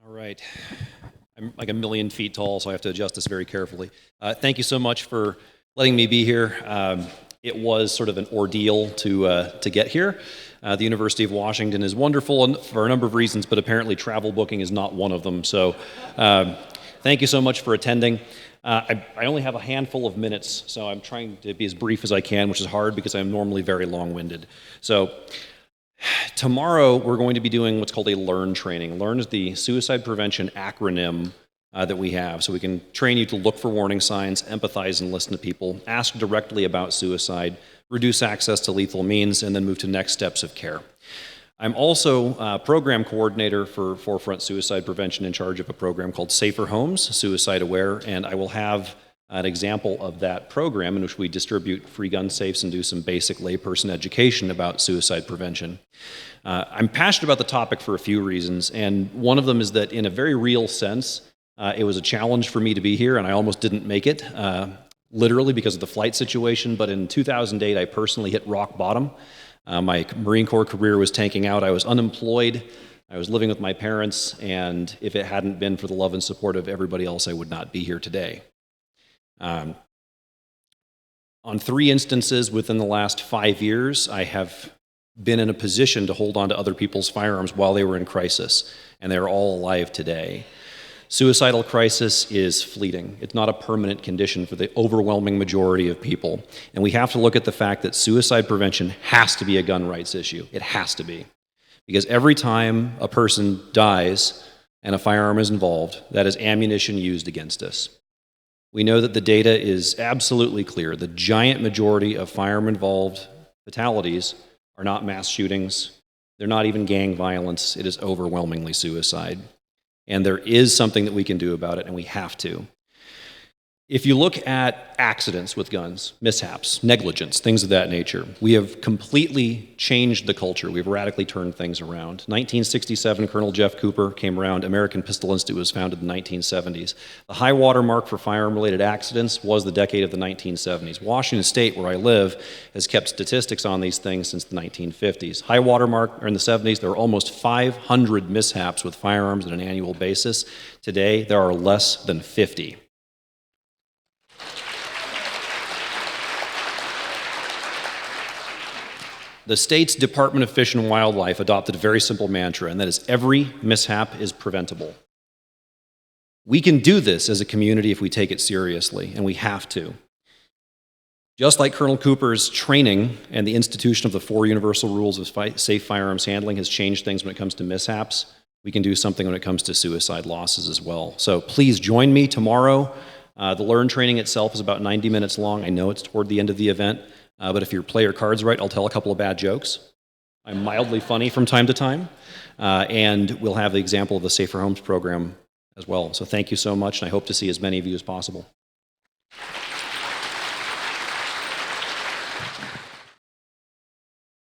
All right. I'm like a million feet tall, so I have to adjust this very carefully. Thank you so much for letting me be here. It was sort of an ordeal to get here. The University of Washington is wonderful for a number of reasons, but apparently travel booking is not one of them. So thank you so much for attending. I only have a handful of minutes, so I'm trying to be as brief as I can, which is hard because I'm normally very long-winded. So tomorrow, we're going to be doing what's called a LEARN training. LEARN is the suicide prevention acronym that we have. So we can train you to look for warning signs, empathize and listen to people, ask directly about suicide, reduce access to lethal means, and then move to next steps of care. I'm also a program coordinator for Forefront Suicide Prevention, in charge of a program called Safer Homes, Suicide Aware, and I will have an example of that program in which we distribute free gun safes and do some basic layperson education about suicide prevention. I'm passionate about the topic for a few reasons, and one of them is that in a very real sense, it was a challenge for me to be here, and I almost didn't make it, literally because of the flight situation, but in 2008, I personally hit rock bottom. My Marine Corps career was tanking out. I was unemployed. I was living with my parents, and if it hadn't been for the love and support of everybody else, I would not be here today. On 3 instances within the last 5 years, I have been in a position to hold on to other people's firearms while they were in crisis, and they're all alive today. Suicidal crisis is fleeting. It's not a permanent condition for the overwhelming majority of people. And we have to look at the fact that suicide prevention has to be a gun rights issue. It has to be. Because every time a person dies and a firearm is involved, that is ammunition used against us. We know that the data is absolutely clear. The giant majority of firearm-involved fatalities are not mass shootings. They're not even gang violence. It is overwhelmingly suicide. And there is something that we can do about it, and we have to. If you look at accidents with guns, mishaps, negligence, things of that nature, we have completely changed the culture. We've radically turned things around. 1967, Colonel Jeff Cooper came around. American Pistol Institute was founded in the 1970s. The high water mark for firearm-related accidents was the decade of the 1970s. Washington State, where I live, has kept statistics on these things since the 1950s. High water mark in the 70s, there were almost 500 mishaps with firearms on an annual basis. Today, there are less than 50. The state's Department of Fish and Wildlife adopted a very simple mantra, and that is every mishap is preventable. We can do this as a community if we take it seriously, and we have to. Just like Colonel Cooper's training and the institution of the 4 universal rules of safe firearms handling has changed things when it comes to mishaps, we can do something when it comes to suicide losses as well. So please join me tomorrow. The LEARN training itself is about 90 minutes long. I know it's toward the end of the event. But if you play your cards right, I'll tell a couple of bad jokes. I'm mildly funny from time to time. And we'll have the example of the Safer Homes program as well. So thank you so much, and I hope to see as many of you as possible.